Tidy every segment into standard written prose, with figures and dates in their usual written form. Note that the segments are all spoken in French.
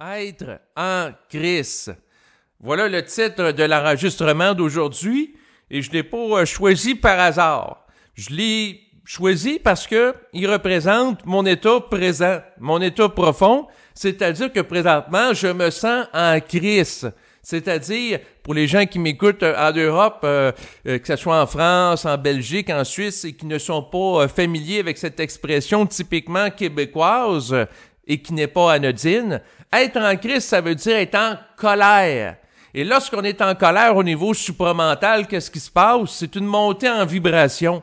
Être en Christ. Voilà le titre de l'enregistrement d'aujourd'hui et je ne l'ai pas choisi par hasard. Je l'ai choisi parce que il représente mon état présent, mon état profond, c'est-à-dire que présentement, je me sens en Christ. C'est-à-dire, pour les gens qui m'écoutent en Europe, que ce soit en France, en Belgique, en Suisse, et qui ne sont pas familiers avec cette expression typiquement québécoise et qui n'est pas anodine, être en Christ, ça veut dire être en colère. Et lorsqu'on est en colère au niveau supramental, qu'est-ce qui se passe? C'est une montée en vibration.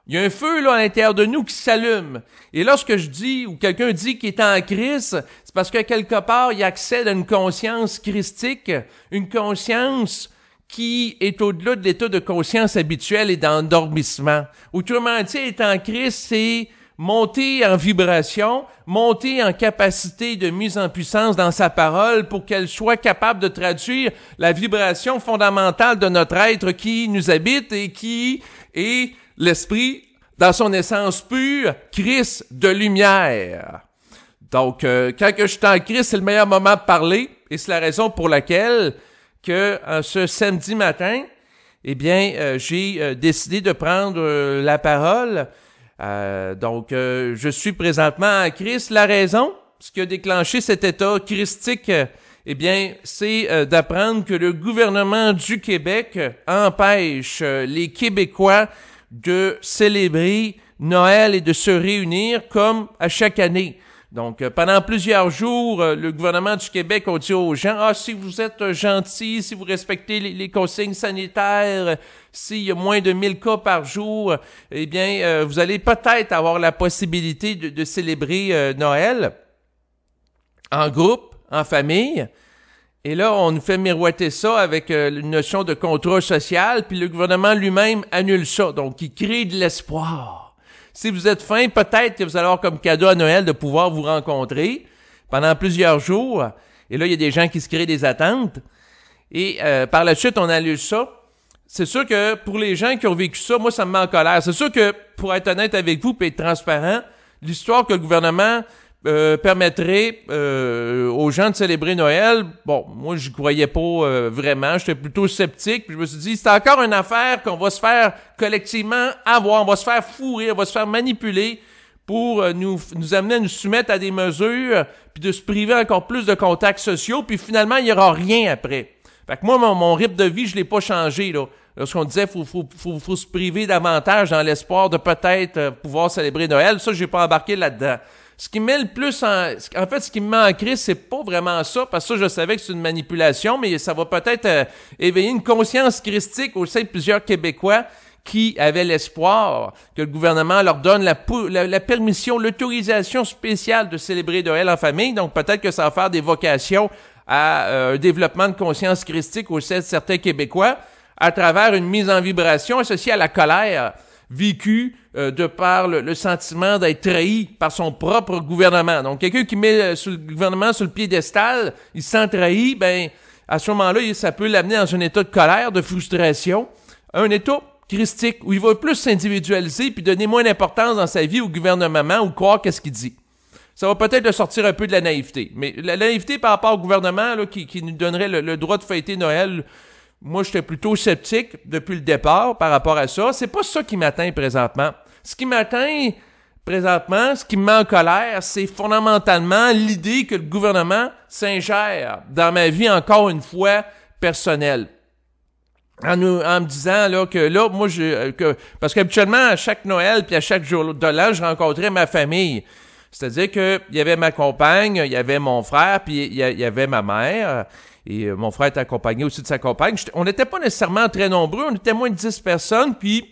Il y a un feu là à l'intérieur de nous qui s'allume. Et lorsque je dis, ou quelqu'un dit qu'il est en Christ, c'est parce que quelque part, il accède à une conscience christique, une conscience qui est au-delà de l'état de conscience habituel et d'endormissement. Autrement dit, être en Christ, c'est monter en vibration, monter en capacité de mise en puissance dans sa parole pour qu'elle soit capable de traduire la vibration fondamentale de notre être qui nous habite et qui est l'esprit dans son essence pure, Christ de lumière. Donc, quand je suis en Christ, c'est le meilleur moment de parler et c'est la raison pour laquelle que ce samedi matin, j'ai décidé de prendre la parole. Donc, je suis présentement en Christ. La raison, ce qui a déclenché cet état christique, c'est d'apprendre que le gouvernement du Québec empêche les Québécois de célébrer Noël et de se réunir comme à chaque année. Donc, pendant plusieurs jours, le gouvernement du Québec a dit aux gens, si vous êtes gentils, si vous respectez les consignes sanitaires, s'il y a moins de 1000 cas par jour, vous allez peut-être avoir la possibilité de célébrer Noël en groupe, en famille. Et là, on nous fait miroiter ça avec une notion de contrat social, puis le gouvernement lui-même annule ça. Donc, il crée de l'espoir. Si vous êtes fin, peut-être que vous allez avoir comme cadeau à Noël de pouvoir vous rencontrer pendant plusieurs jours. Et là, il y a des gens qui se créent des attentes. Et par la suite, on annule ça. C'est sûr que pour les gens qui ont vécu ça, moi, ça me met en colère. C'est sûr que, pour être honnête avec vous et être transparent, l'histoire que le gouvernement permettrait aux gens de célébrer Noël, bon, moi, je croyais pas vraiment. J'étais plutôt sceptique. Puis je me suis dit, c'est encore une affaire qu'on va se faire collectivement avoir. On va se faire fourrer, on va se faire manipuler pour nous amener à nous soumettre à des mesures puis de se priver encore plus de contacts sociaux. Puis finalement, il n'y aura rien après. Fait que moi, mon rythme de vie, je l'ai pas changé, là. Lorsqu'on disait faut se priver davantage dans l'espoir de peut-être pouvoir célébrer Noël, ça, j'ai pas embarqué là-dedans. Ce qui me met le plus ce qui me met en crise, c'est pas vraiment ça, parce que ça, je savais que c'est une manipulation, mais ça va peut-être éveiller une conscience christique au sein de plusieurs Québécois qui avaient l'espoir que le gouvernement leur donne la permission, l'autorisation spéciale de célébrer Noël en famille. Donc, peut-être que ça va faire des vocations à un développement de conscience christique au sein de certains Québécois à travers une mise en vibration associée à la colère vécue de par le sentiment d'être trahi par son propre gouvernement. Donc, quelqu'un qui met le gouvernement sur le piédestal, il se sent trahi, à ce moment-là, ça peut l'amener dans un état de colère, de frustration, un état christique, où il va plus s'individualiser puis donner moins d'importance dans sa vie au gouvernement ou croire qu'est-ce qu'il dit. Ça va peut-être le sortir un peu de la naïveté. Mais la naïveté par rapport au gouvernement là, qui nous donnerait le droit de fêter Noël, moi, j'étais plutôt sceptique depuis le départ par rapport à ça. C'est pas ça qui m'atteint présentement. Ce qui m'atteint présentement, ce qui me met en colère, c'est fondamentalement l'idée que le gouvernement s'ingère dans ma vie, encore une fois, personnelle. En me disant là que là, moi, parce qu'habituellement, à chaque Noël puis à chaque jour de l'an, je rencontrais ma famille. C'est-à-dire que il y avait ma compagne, il y avait mon frère, puis il y avait ma mère. Et mon frère était accompagné aussi de sa compagne. On n'était pas nécessairement très nombreux, on était moins de 10 personnes, puis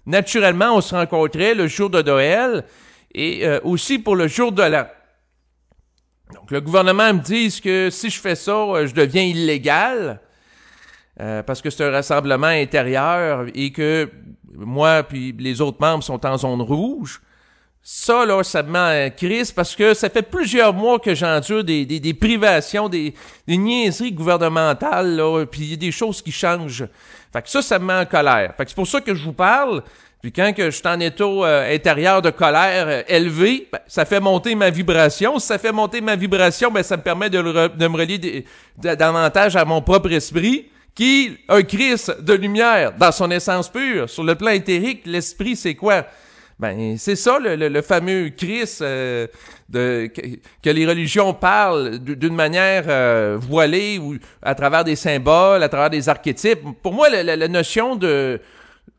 naturellement, on se rencontrait le jour de Noël et aussi pour le jour de l'an. Donc, le gouvernement me dit que si je fais ça, je deviens illégal parce que c'est un rassemblement intérieur et que moi puis les autres membres sont en zone rouge. Ça, là, ça me met en crise parce que ça fait plusieurs mois que j'endure des privations, des niaiseries gouvernementales, là, puis il y a des choses qui changent. Fait que ça me met en colère. Fait que c'est pour ça que je vous parle Puis quand que je suis en état intérieur de colère élevé, ben, ça fait monter ma vibration. Si ça fait monter ma vibration, ben, ça me permet de me relier davantage à mon propre esprit, qui est un Christ de lumière dans son essence pure. Sur le plan éthérique, l'esprit, c'est quoi? Ben, c'est ça, le fameux Christ que les religions parlent d'une manière voilée ou à travers des symboles, à travers des archétypes. Pour moi, la notion de...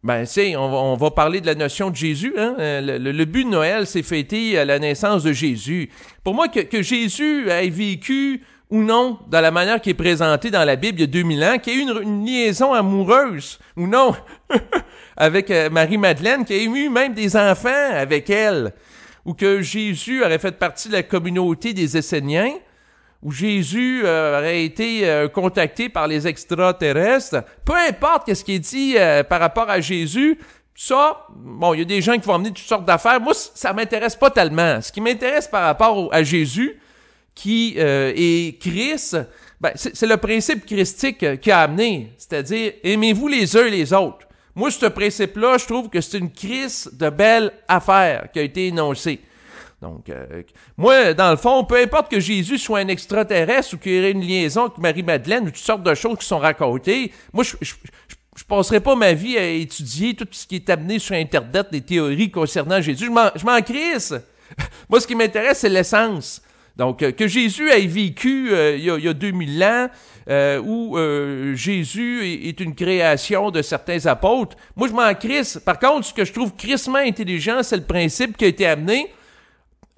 Ben, on va parler de la notion de Jésus, hein? Le but de Noël, c'est fêter la naissance de Jésus. Pour moi, que Jésus ait vécu ou non dans la manière qui est présentée dans la Bible il y a 2000 ans, qu'il y ait eu une liaison amoureuse ou non avec Marie-Madeleine, qu'il y ait eu même des enfants avec elle, ou que Jésus aurait fait partie de la communauté des Esséniens, où Jésus aurait été contacté par les extraterrestres, peu importe ce qui est dit par rapport à Jésus, ça, bon, il y a des gens qui vont amener toutes sortes d'affaires. Moi, ça m'intéresse pas tellement. Ce qui m'intéresse par rapport à Jésus, qui est Christ, ben, c'est le principe christique qui a amené, c'est-à-dire aimez-vous les uns et les autres. Moi, ce principe-là, je trouve que c'est une Christ de belle affaire qui a été énoncée. Donc, moi, dans le fond, peu importe que Jésus soit un extraterrestre ou qu'il y ait une liaison avec Marie-Madeleine ou toutes sortes de choses qui sont racontées, moi, je passerai pas ma vie à étudier tout ce qui est amené sur Internet, des théories concernant Jésus. Je m'en crisse. Moi, ce qui m'intéresse, c'est l'essence. Donc, que Jésus ait vécu il y a 2000 ans, où Jésus est une création de certains apôtres, moi, je m'en crisse. Par contre, ce que je trouve crissement intelligent, c'est le principe qui a été amené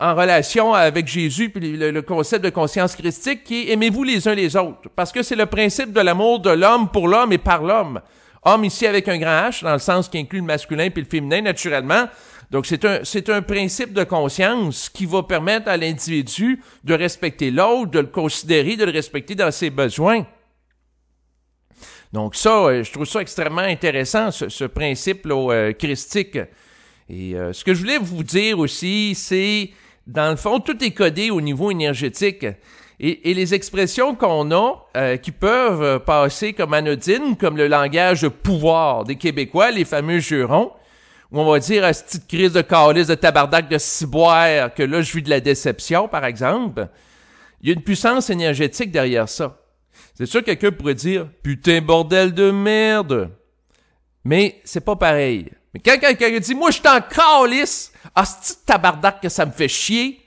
en relation avec Jésus puis le concept de conscience christique qui est « aimez-vous les uns les autres ». Parce que c'est le principe de l'amour de l'homme pour l'homme et par l'homme. Homme ici avec un grand H, dans le sens qui inclut le masculin puis le féminin, naturellement. Donc, c'est un principe de conscience qui va permettre à l'individu de respecter l'autre, de le considérer, de le respecter dans ses besoins. Donc ça, je trouve ça extrêmement intéressant, ce principe-là christique. Et ce que je voulais vous dire aussi, c'est, dans le fond, tout est codé au niveau énergétique. Et les expressions qu'on a, qui peuvent passer comme anodines, comme le langage de pouvoir des Québécois, les fameux jurons, où on va dire, cette petite crise de calice, de tabarnak, de ciboire, que là, je vis de la déception, par exemple. Il y a une puissance énergétique derrière ça. C'est sûr que quelqu'un pourrait dire, putain, bordel de merde. Mais c'est pas pareil. Mais quand quelqu'un dit, moi, je suis en calice, ce petit tabarnak que ça me fait chier,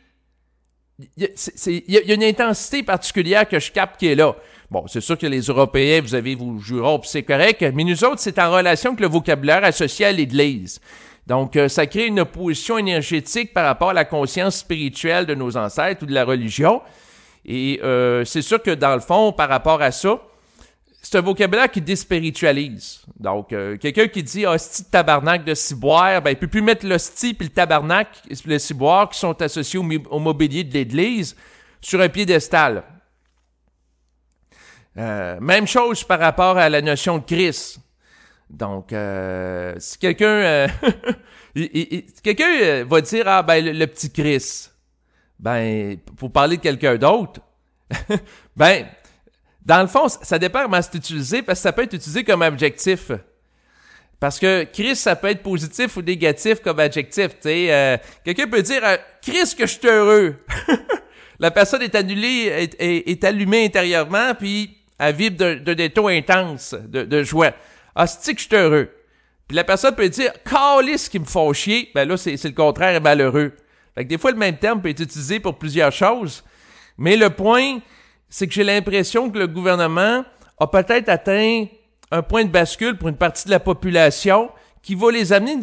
il y a une intensité particulière que je capte qui est là. Bon, c'est sûr que les Européens, vous avez vos jurons, puis c'est correct, mais nous autres, c'est en relation avec le vocabulaire associé à l'Église. Donc, ça crée une opposition énergétique par rapport à la conscience spirituelle de nos ancêtres ou de la religion. Et c'est sûr que, dans le fond, par rapport à ça, c'est un vocabulaire qui déspiritualise. Donc, quelqu'un qui dit « hostie de tabarnak de ciboire », ben, il peut plus mettre l'hostie puis le tabarnak, le ciboire, qui sont associés au mobilier de l'Église, sur un piédestal. Même chose par rapport à la notion de Christ. Donc, si quelqu'un quelqu'un va dire « ah, ben, le petit Christ », ben, pour parler de quelqu'un d'autre, ben, dans le fond, ça dépend comment c'est utilisé, parce que ça peut être utilisé comme adjectif. Parce que Christ, ça peut être positif ou négatif comme adjectif. Tu sais, quelqu'un peut dire Christ, que je suis heureux. La personne est allumée intérieurement, puis elle vibre d'un ton intense de joie. C'est que je suis heureux. Puis la personne peut dire Calisse qui me font chier. Ben là, c'est le contraire, est malheureux. Fait que des fois, le même terme peut être utilisé pour plusieurs choses. Mais le point, c'est que j'ai l'impression que le gouvernement a peut-être atteint un point de bascule pour une partie de la population qui va les amener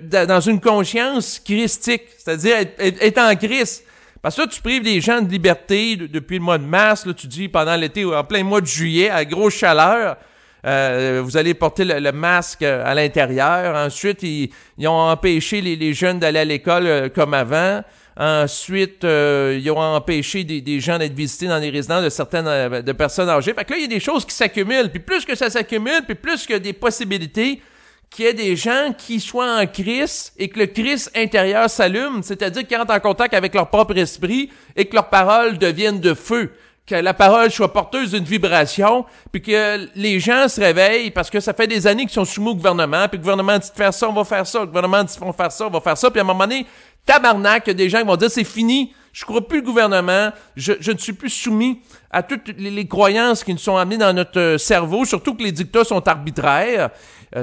dans une conscience christique, c'est-à-dire être en Christ. Parce que là, tu prives les gens de liberté depuis le mois de mars, là, tu dis pendant l'été, en plein mois de juillet, à grosse chaleur, vous allez porter le masque à l'intérieur. Ensuite, ils ont empêché les jeunes d'aller à l'école comme avant. Ensuite, ils ont empêché des gens d'être visités dans les résidences de personnes âgées. Fait que là, il y a des choses qui s'accumulent. Puis plus que ça s'accumule, puis plus qu'il y a des possibilités qu'il y ait des gens qui soient en Christ et que le Christ intérieur s'allume, c'est-à-dire qu'ils entrent en contact avec leur propre esprit et que leurs paroles deviennent de feu. que la parole soit porteuse d'une vibration, puis que les gens se réveillent, parce que ça fait des années qu'ils sont soumis au gouvernement, puis le gouvernement dit de faire ça, on va faire ça, le gouvernement dit de faire ça, on va faire ça, puis à un moment donné, tabarnak, il y a des gens qui vont dire c'est fini, je crois plus le gouvernement, je ne suis plus soumis à toutes les croyances qui nous sont amenées dans notre cerveau, surtout que les dictats sont arbitraires,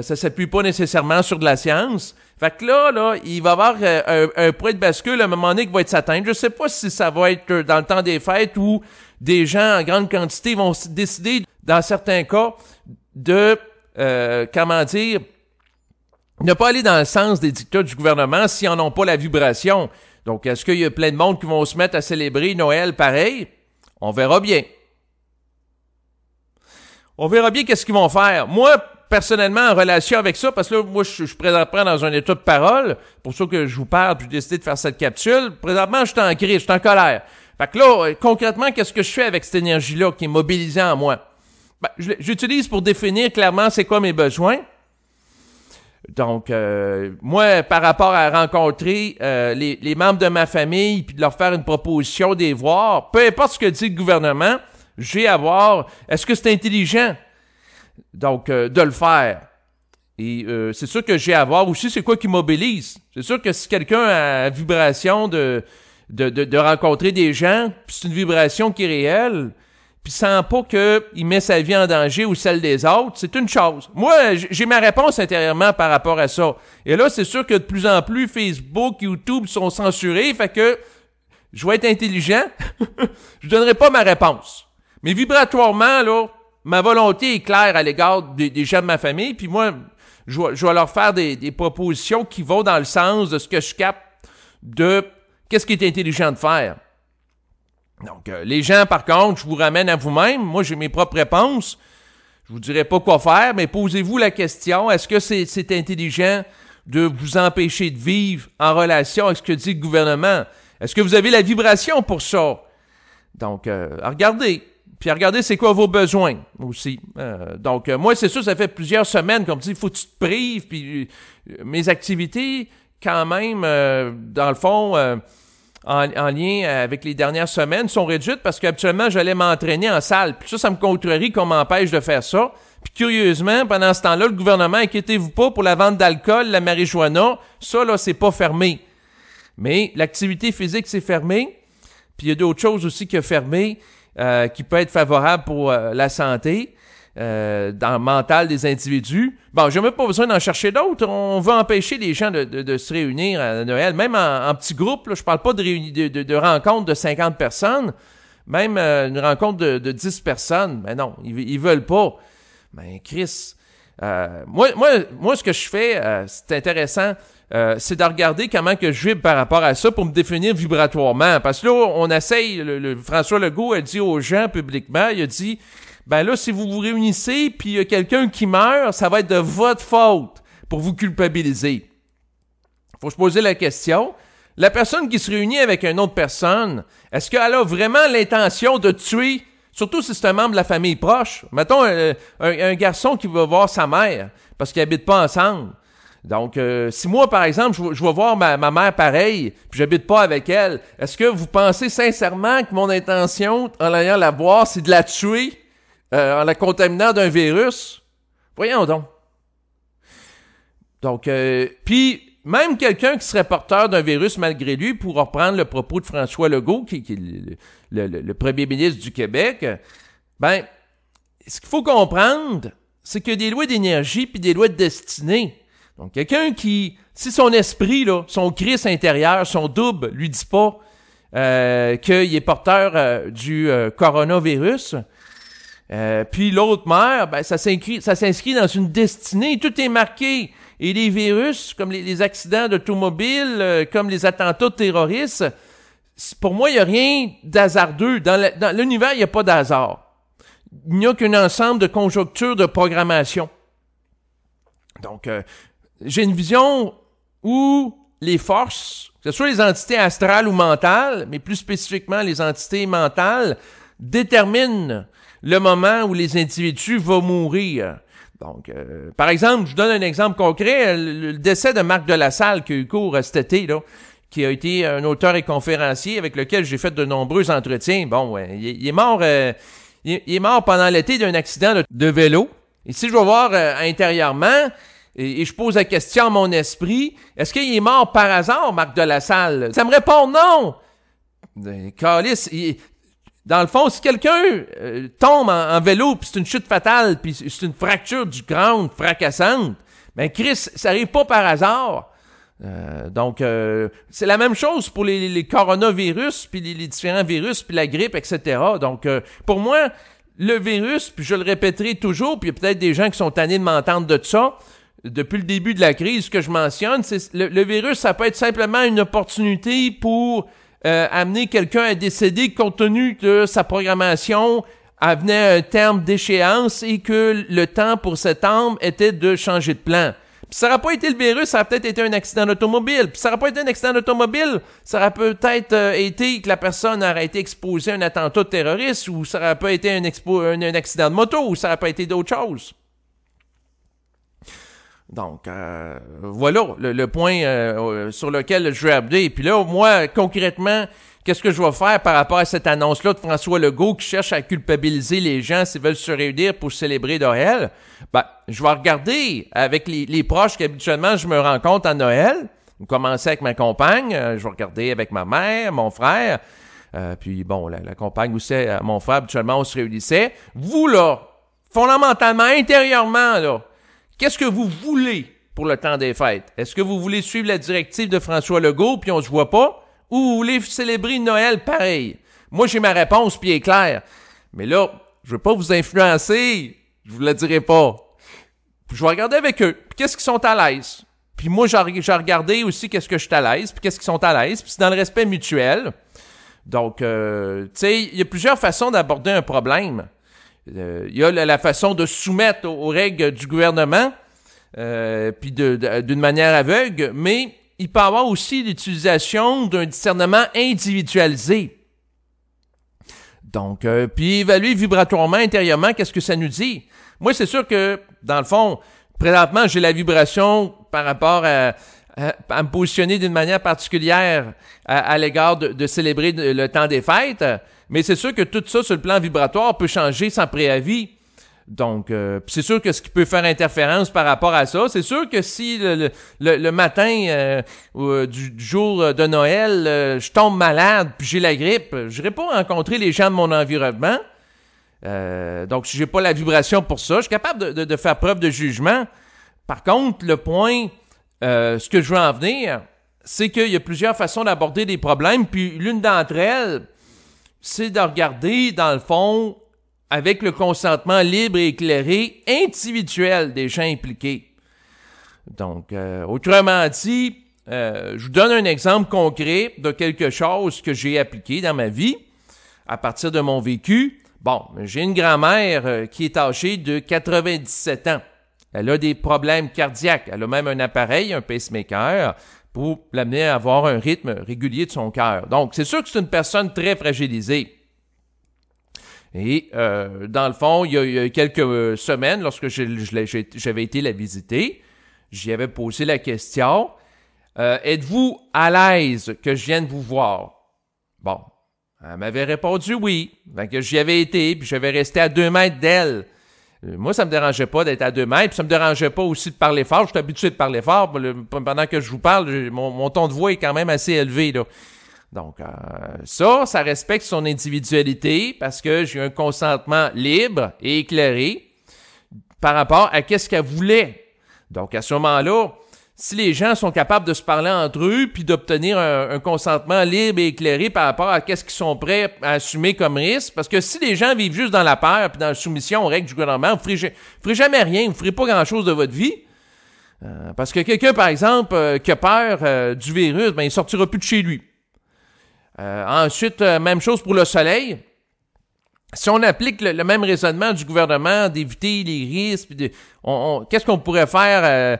ça s'appuie pas nécessairement sur de la science. Fait que là, il va y avoir un point de bascule à un moment donné qui va être s'atteindre. Je sais pas si ça va être dans le temps des fêtes où des gens en grande quantité vont décider, dans certains cas, de, ne pas aller dans le sens des dictats du gouvernement s'ils n'en ont pas la vibration. Donc, est-ce qu'il y a plein de monde qui vont se mettre à célébrer Noël pareil? On verra bien. On verra bien qu'est-ce qu'ils vont faire. Moi, personnellement, en relation avec ça, parce que là, moi, je suis présentement dans un état de parole, pour ça que je vous parle, puis j'ai décidé de faire cette capsule. Présentement, je suis en crise, je suis en colère. Fait que là, concrètement, qu'est-ce que je fais avec cette énergie-là qui est mobilisée en moi? Ben, j'utilise pour définir clairement c'est quoi mes besoins. Donc, moi, par rapport à rencontrer les membres de ma famille, puis de leur faire une proposition, des voir, peu importe ce que dit le gouvernement, j'ai à voir, est-ce que c'est intelligent? Donc, de le faire. Et c'est sûr que j'ai à voir aussi c'est quoi qui mobilise. C'est sûr que si quelqu'un a la vibration de rencontrer des gens, puis c'est une vibration qui est réelle, puis sent pas qu'il met sa vie en danger ou celle des autres, c'est une chose. Moi, j'ai ma réponse intérieurement par rapport à ça. Et là, c'est sûr que de plus en plus, Facebook, YouTube sont censurés, fait que je vais être intelligent, je donnerai pas ma réponse. Mais vibratoirement, là, ma volonté est claire à l'égard des gens de ma famille, puis moi, je vais leur faire des propositions qui vont dans le sens de ce que je capte de qu'est-ce qui est intelligent de faire. Donc, les gens, par contre, je vous ramène à vous-même. Moi, j'ai mes propres réponses. Je vous dirai pas quoi faire, mais posez-vous la question, est-ce que c'est intelligent de vous empêcher de vivre en relation avec ce que dit le gouvernement? Est-ce que vous avez la vibration pour ça? Donc, regardez. Puis regardez c'est quoi vos besoins aussi. Donc, moi, c'est sûr, ça fait plusieurs semaines, comme tu dis, il faut que tu te prives, puis mes activités, quand même, dans le fond, en lien avec les dernières semaines, sont réduites parce qu'habituellement, j'allais m'entraîner en salle. Puis ça me contrerie qu'on m'empêche de faire ça. Puis curieusement, pendant ce temps-là, le gouvernement, inquiétez-vous pas pour la vente d'alcool, la marijuana, ça, là, c'est pas fermé. Mais l'activité physique, c'est fermé. Puis il y a d'autres choses aussi qui sont fermées, qui peut être favorable pour la santé, dans le mental des individus. Bon, j'ai même pas besoin d'en chercher d'autres. On veut empêcher les gens de se réunir à Noël, même en petits groupes. Là, je parle pas de rencontres de 50 personnes, même une rencontre de 10 personnes. Ben non, ils veulent pas. Ben Chris, moi, ce que je fais, c'est intéressant. C'est de regarder comment que je vibre par rapport à ça pour me définir vibratoirement. Parce que là, on essaye, François Legault a dit aux gens publiquement, il a dit, ben là, si vous vous réunissez puis il y a quelqu'un qui meurt, ça va être de votre faute pour vous culpabiliser. Faut se poser la question, la personne qui se réunit avec une autre personne, est-ce qu'elle a vraiment l'intention de tuer, surtout si c'est un membre de la famille proche? Mettons un garçon qui va voir sa mère parce qu'ils habitent pas ensemble. Donc, si moi, par exemple, je vais voir ma mère pareil, puis j'habite pas avec elle, est-ce que vous pensez sincèrement que mon intention, en allant la voir, c'est de la tuer en la contaminant d'un virus? Voyons donc. Donc, puis, même quelqu'un qui serait porteur d'un virus malgré lui, pour reprendre le propos de François Legault, qui est le premier ministre du Québec, ben, ce qu'il faut comprendre, c'est qu'il y a des lois d'énergie puis des lois de destinée. Donc, quelqu'un qui, si son esprit, là, son Christ intérieur, son double, lui dit pas qu'il est porteur du coronavirus, puis l'autre meurt, ben, ça s'inscrit dans une destinée, tout est marqué. Et les virus, comme les accidents d'automobile, comme les attentats terroristes, pour moi, il n'y a rien d'hasardeux. Dans l'univers, il n'y a pas d'hasard. Il n'y a qu'un ensemble de conjonctures de programmation. Donc, j'ai une vision où les forces, que ce soit les entités astrales ou mentales, mais plus spécifiquement les entités mentales, déterminent le moment où les individus vont mourir. Donc, par exemple, je vous donne un exemple concret, le décès de Marc Delassalle qui a eu cours cet été, là. qui a été un auteur et conférencier avec lequel j'ai fait de nombreux entretiens. Bon, il est mort il est mort pendant l'été d'un accident de vélo. Et si je vais voir intérieurement, et je pose la question à mon esprit, est-ce qu'il est mort par hasard, Marc Delassalle? Ça me répond non! Calice, dans le fond, si quelqu'un tombe en vélo, puis c'est une chute fatale, puis c'est une fracture du crâne fracassante, ben Chris, ça arrive pas par hasard. Donc, c'est la même chose pour les coronavirus, puis les différents virus, puis la grippe, etc. Donc, pour moi, le virus, puis je le répéterai toujours, puis il y a peut-être des gens qui sont tannés de m'entendre de ça, depuis le début de la crise, ce que je mentionne, c'est le virus, ça peut être simplement une opportunité pour amener quelqu'un à décéder compte tenu de sa programmation venait à un terme d'échéance et que le temps pour cet homme était de changer de plan. Puis ça n'aurait pas été le virus, ça aurait peut-être été un accident d'automobile. Puis ça n'aurait pas été un accident d'automobile, ça aurait peut-être été que la personne aurait été exposée à un attentat terroriste, ou ça aurait pas été un accident de moto, ou ça n'aurait pas été d'autre chose. Donc, voilà le point sur lequel je vais aborder. Puis là, moi, concrètement, qu'est-ce que je vais faire par rapport à cette annonce-là de François Legault qui cherche à culpabiliser les gens s'ils veulent se réunir pour célébrer Noël? Ben, je vais regarder avec les proches qu'habituellement je me rencontre à Noël. Je commençais avec ma compagne, je vais regarder avec ma mère, mon frère, puis bon, la compagne aussi, mon frère, habituellement on se réunissait. Vous là, fondamentalement, intérieurement là, qu'est-ce que vous voulez pour le temps des fêtes? Est-ce que vous voulez suivre la directive de François Legault puis on se voit pas? Ou vous voulez célébrer Noël pareil? Moi, j'ai ma réponse puis elle est claire. Mais là, je veux pas vous influencer. Je vous la dirai pas. Je vais regarder avec eux. Puis qu'est-ce qu'ils sont à l'aise? Puis moi, j'ai regardé aussi qu'est-ce que je suis à l'aise. Puis qu'est-ce qu'ils sont à l'aise. Puis c'est dans le respect mutuel. Donc, tu sais, il y a plusieurs façons d'aborder un problème. Il y a la façon de soumettre aux règles du gouvernement, puis d'une manière aveugle, mais il peut y avoir aussi l'utilisation d'un discernement individualisé. Donc, puis évaluer vibratoirement, intérieurement, qu'est-ce que ça nous dit? Moi, c'est sûr que, dans le fond, présentement, j'ai la vibration par rapport à me positionner d'une manière particulière à l'égard de célébrer le temps des fêtes. Mais c'est sûr que tout ça, sur le plan vibratoire, peut changer sans préavis. Donc, c'est sûr que ce qui peut faire interférence par rapport à ça, c'est sûr que si le matin du jour de Noël, je tombe malade puis j'ai la grippe, je n'irai pas rencontrer les gens de mon environnement. Donc, si j'ai pas la vibration pour ça, je suis capable de faire preuve de jugement. Par contre, le point, ce que je veux en venir, c'est qu'il y a plusieurs façons d'aborder des problèmes, puis l'une d'entre elles, c'est de regarder, dans le fond, avec le consentement libre et éclairé, individuel des gens impliqués. Donc, autrement dit, je vous donne un exemple concret de quelque chose que j'ai appliqué dans ma vie, à partir de mon vécu. Bon, j'ai une grand-mère qui est âgée de 97 ans. Elle a des problèmes cardiaques. Elle a même un appareil, un pacemaker, pour l'amener à avoir un rythme régulier de son cœur. Donc, c'est sûr que c'est une personne très fragilisée. Et, dans le fond, il y a quelques semaines, lorsque j'avais été la visiter, j'y avais posé la question, êtes-vous à l'aise que je vienne vous voir? Bon, elle m'avait répondu oui. Donc, j'y avais été, puis j'avais resté à 2 mètres d'elle. Moi, ça me dérangeait pas d'être à 2 mètres, puis ça me dérangeait pas aussi de parler fort. Je suis habitué de parler fort. Pendant que je vous parle, mon ton de voix est quand même assez élevé, là. Donc, ça respecte son individualité parce que j'ai un consentement libre et éclairé par rapport à qu'est-ce qu'elle voulait. Donc, à ce moment-là, si les gens sont capables de se parler entre eux puis d'obtenir un consentement libre et éclairé par rapport à qu'est-ce qu'ils sont prêts à assumer comme risque, parce que si les gens vivent juste dans la peur puis dans la soumission aux règles du gouvernement, vous ferez jamais rien, vous ne ferez pas grand-chose de votre vie. Parce que quelqu'un, par exemple, qui a peur du virus, ben il sortira plus de chez lui. Ensuite, même chose pour le soleil. Si on applique le même raisonnement du gouvernement d'éviter les risques, qu'est-ce qu'on pourrait faire?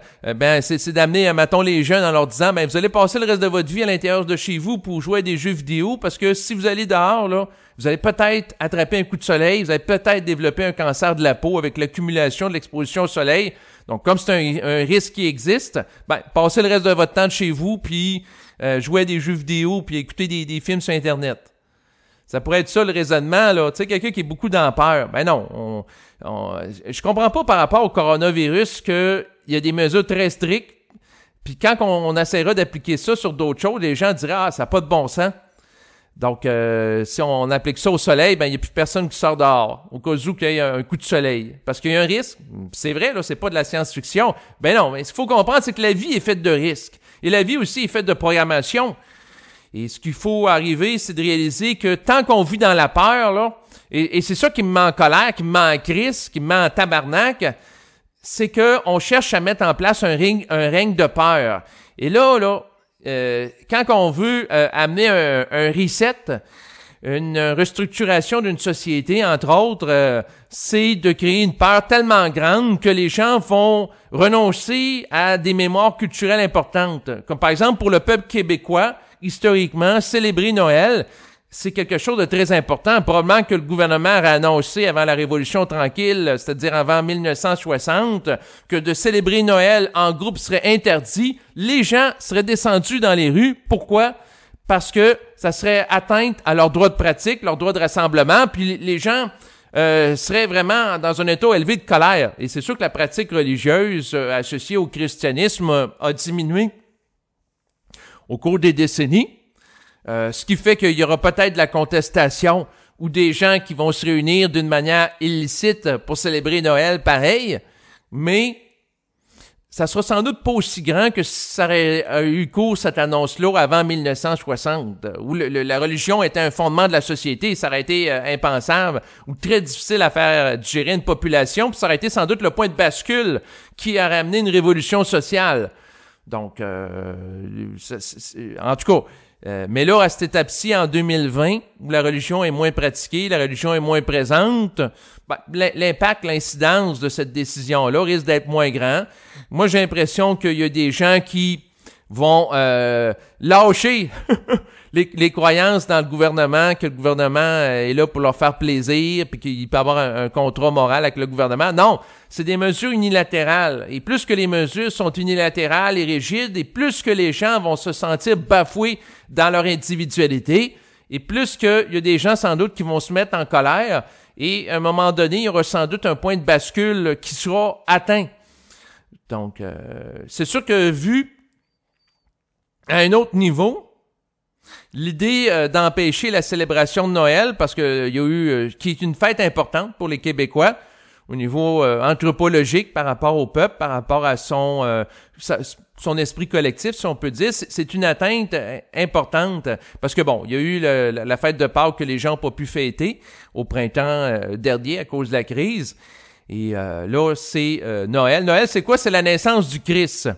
C'est d'amener, mettons, les jeunes en leur disant, vous allez passer le reste de votre vie à l'intérieur de chez vous pour jouer à des jeux vidéo, parce que si vous allez dehors, là, vous allez peut-être attraper un coup de soleil, vous allez peut-être développer un cancer de la peau avec l'accumulation de l'exposition au soleil. Donc, comme c'est un risque qui existe, passez le reste de votre temps de chez vous, puis jouer à des jeux vidéo puis écouter des films sur Internet. Ça pourrait être ça le raisonnement, là. Tu sais, quelqu'un qui est beaucoup dans la peur. Ben non, je comprends pas par rapport au coronavirus qu'il y a des mesures très strictes. Puis quand on essaiera d'appliquer ça sur d'autres choses, les gens diraient « Ah, ça n'a pas de bon sens ». Donc, si on applique ça au soleil, ben il n'y a plus personne qui sort dehors, au cas où qu'il y ait un coup de soleil. Parce qu'il y a un risque. C'est vrai, là, c'est pas de la science-fiction. Ben non, mais ce qu'il faut comprendre, c'est que la vie est faite de risques. Et la vie aussi est faite de programmation. Et ce qu'il faut arriver, c'est de réaliser que tant qu'on vit dans la peur, là, et c'est ça qui me met en colère, qui me met en crise, qui me met en tabarnak, c'est qu'on cherche à mettre en place un règne de peur. Et là, quand on veut amener un reset, une restructuration d'une société, entre autres, c'est de créer une peur tellement grande que les gens vont renoncer à des mémoires culturelles importantes. Comme par exemple pour le peuple québécois, historiquement, célébrer Noël, c'est quelque chose de très important. Probablement que le gouvernement a annoncé avant la Révolution tranquille, c'est-à-dire avant 1960, que de célébrer Noël en groupe serait interdit. Les gens seraient descendus dans les rues. Pourquoi? Parce que ça serait atteinte à leur droit de pratique, leur droit de rassemblement, puis les gens seraient vraiment dans un état élevé de colère. Et c'est sûr que la pratique religieuse associée au christianisme a diminué au cours des décennies. Ce qui fait qu'il y aura peut-être de la contestation ou des gens qui vont se réunir d'une manière illicite pour célébrer Noël pareil, mais ça sera sans doute pas aussi grand que si ça aurait eu cours cette annonce-là avant 1960, où la religion était un fondement de la société, ça aurait été impensable ou très difficile à faire digérer une population, puis ça aurait été sans doute le point de bascule qui a ramené une révolution sociale. Donc, en tout cas, mais là, à cette étape-ci, en 2020, où la religion est moins pratiquée, la religion est moins présente, ben, l'impact, l'incidence de cette décision-là risque d'être moins grand. Moi, j'ai l'impression qu'il y a des gens qui vont lâcher les croyances dans le gouvernement, que le gouvernement est là pour leur faire plaisir, puis qu'il peut avoir un contrat moral avec le gouvernement. Non, c'est des mesures unilatérales. Et plus que les mesures sont unilatérales et rigides, et plus que les gens vont se sentir bafoués dans leur individualité, et plus qu'il y a des gens sans doute qui vont se mettre en colère, et à un moment donné, il y aura sans doute un point de bascule qui sera atteint. Donc, c'est sûr que vu à un autre niveau, l'idée d'empêcher la célébration de Noël, parce qu'il y a eu, qui est une fête importante pour les Québécois, au niveau anthropologique par rapport au peuple, par rapport à son esprit collectif, si on peut dire, c'est une atteinte importante. Parce que bon, il y a eu la fête de Pâques que les gens n'ont pas pu fêter au printemps dernier à cause de la crise. Et là, c'est Noël. Noël, c'est quoi? C'est la naissance du Christ.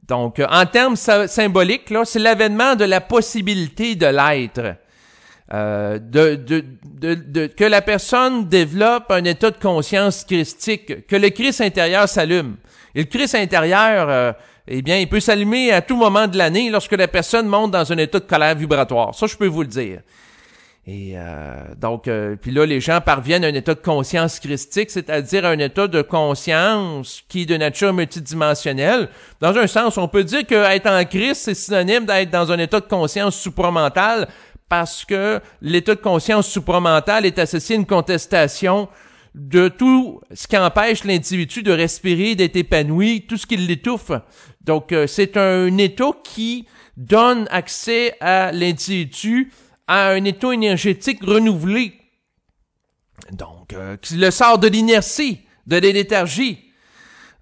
Donc, en termes symboliques, là, c'est l'avènement de la possibilité de l'être. Que la personne développe un état de conscience christique, que le Christ intérieur s'allume. Et le Christ intérieur, eh bien, il peut s'allumer à tout moment de l'année lorsque la personne monte dans un état de colère vibratoire. Ça, je peux vous le dire. Et donc, puis là, les gens parviennent à un état de conscience christique, c'est-à-dire un état de conscience qui est de nature multidimensionnelle. Dans un sens, on peut dire qu'être en Christ, c'est synonyme d'être dans un état de conscience supramental, parce que l'état de conscience supramental est associé à une contestation de tout ce qui empêche l'individu de respirer, d'être épanoui, tout ce qui l'étouffe. Donc, c'est un état qui donne accès à l'individu à un état énergétique renouvelé. Donc, qui le sort de l'inertie, de la léthargie.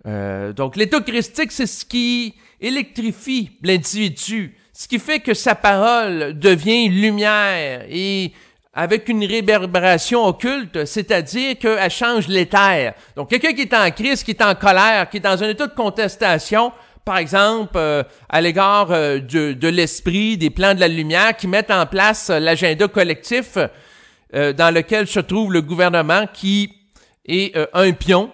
Donc, l'état christique, c'est ce qui électrifie l'individu, ce qui fait que sa parole devient lumière et avec une réverbération occulte, c'est-à-dire qu'elle change l'éther. Donc, quelqu'un qui est en crise, qui est en colère, qui est dans un état de contestation, par exemple, à l'égard de l'esprit, des plans de la lumière, qui mettent en place l'agenda collectif dans lequel se trouve le gouvernement qui est un pion,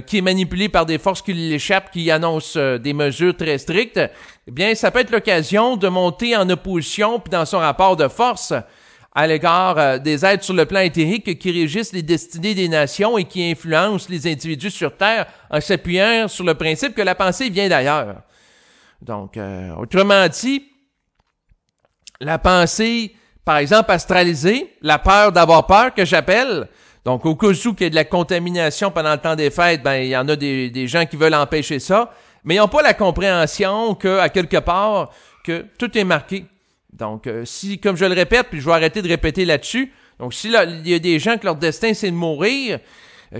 qui est manipulé par des forces qui l'échappent, qui annoncent des mesures très strictes, eh bien, ça peut être l'occasion de monter en opposition puis dans son rapport de force à l'égard des êtres sur le plan éthérique qui régissent les destinées des nations et qui influencent les individus sur Terre en s'appuyant sur le principe que la pensée vient d'ailleurs. Donc, autrement dit, la pensée, par exemple, astralisée, la peur d'avoir peur que j'appelle. Donc, au cas où il y a de la contamination pendant le temps des fêtes, ben il y en a des gens qui veulent empêcher ça, mais ils n'ont pas la compréhension qu'à quelque part, que tout est marqué. Donc, si, comme je le répète, puis je vais arrêter de répéter là-dessus, donc si là, il y a des gens que leur destin, c'est de mourir,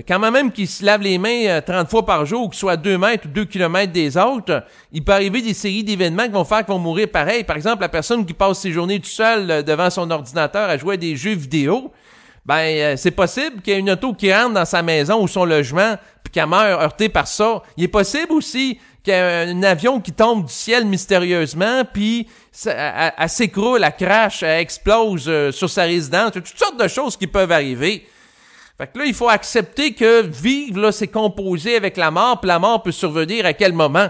quand même qu'ils se lavent les mains 30 fois par jour, ou qu'ils soient à 2 mètres ou 2 kilomètres des autres, il peut arriver des séries d'événements qui vont faire qu'ils vont mourir pareil. Par exemple, la personne qui passe ses journées tout seul devant son ordinateur à jouer à des jeux vidéo, ben c'est possible qu'il y ait une auto qui rentre dans sa maison ou son logement, puis qu'elle meure heurtée par ça. Il est possible aussi qu'il y ait un avion qui tombe du ciel mystérieusement, puis elle s'écroule, elle crache, elle explose sur sa résidence. Il y a toutes sortes de choses qui peuvent arriver. Fait que là, il faut accepter que vivre, là, c'est composé avec la mort, puis la mort peut survenir à quel moment.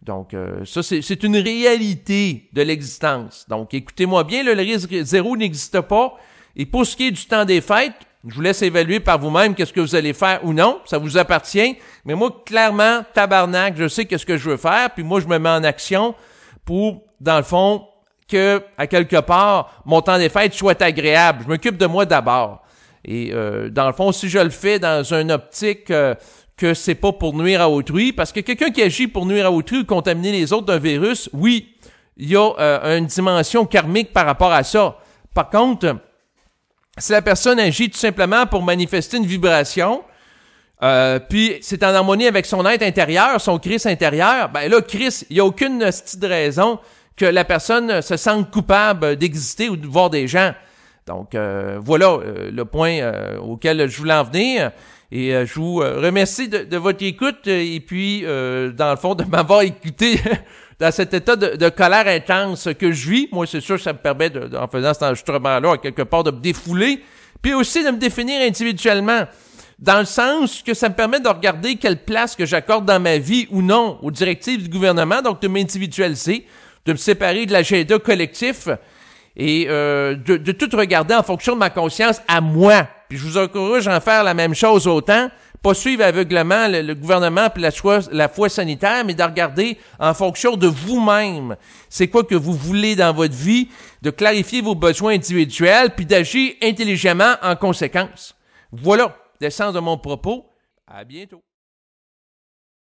Donc, ça, c'est une réalité de l'existence. Donc, écoutez-moi bien, là, le risque zéro n'existe pas. Et pour ce qui est du temps des fêtes, je vous laisse évaluer par vous-même qu'est-ce que vous allez faire ou non. Ça vous appartient. Mais moi, clairement, tabarnak, je sais qu'est-ce que je veux faire. Puis moi, je me mets en action pour, dans le fond, que, à quelque part, mon temps des fêtes soit agréable. Je m'occupe de moi d'abord. Et dans le fond, si je le fais dans une optique que c'est pas pour nuire à autrui, parce que quelqu'un qui agit pour nuire à autrui ou contaminer les autres d'un virus, oui, il y a une dimension karmique par rapport à ça. Par contre, si la personne agit tout simplement pour manifester une vibration, puis c'est en harmonie avec son être intérieur, son Christ intérieur, ben là, Christ, il n'y a aucune petite raison que la personne se sente coupable d'exister ou de voir des gens. Donc, voilà le point auquel je voulais en venir. Et je vous remercie de votre écoute et puis, dans le fond, de m'avoir écouté dans cet état de colère intense que je vis. Moi, c'est sûr que ça me permet, en faisant cet enregistrement-là, quelque part, de me défouler, puis aussi de me définir individuellement, dans le sens que ça me permet de regarder quelle place que j'accorde dans ma vie ou non aux directives du gouvernement, donc de m'individualiser, de me séparer de l'agenda collectif et de tout regarder en fonction de ma conscience à moi. Puis je vous encourage à en faire la même chose autant, pas suivre aveuglement le gouvernement puis la foi sanitaire, mais de regarder en fonction de vous-même. C'est quoi que vous voulez dans votre vie, de clarifier vos besoins individuels puis d'agir intelligemment en conséquence. Voilà l'essence de mon propos. À bientôt.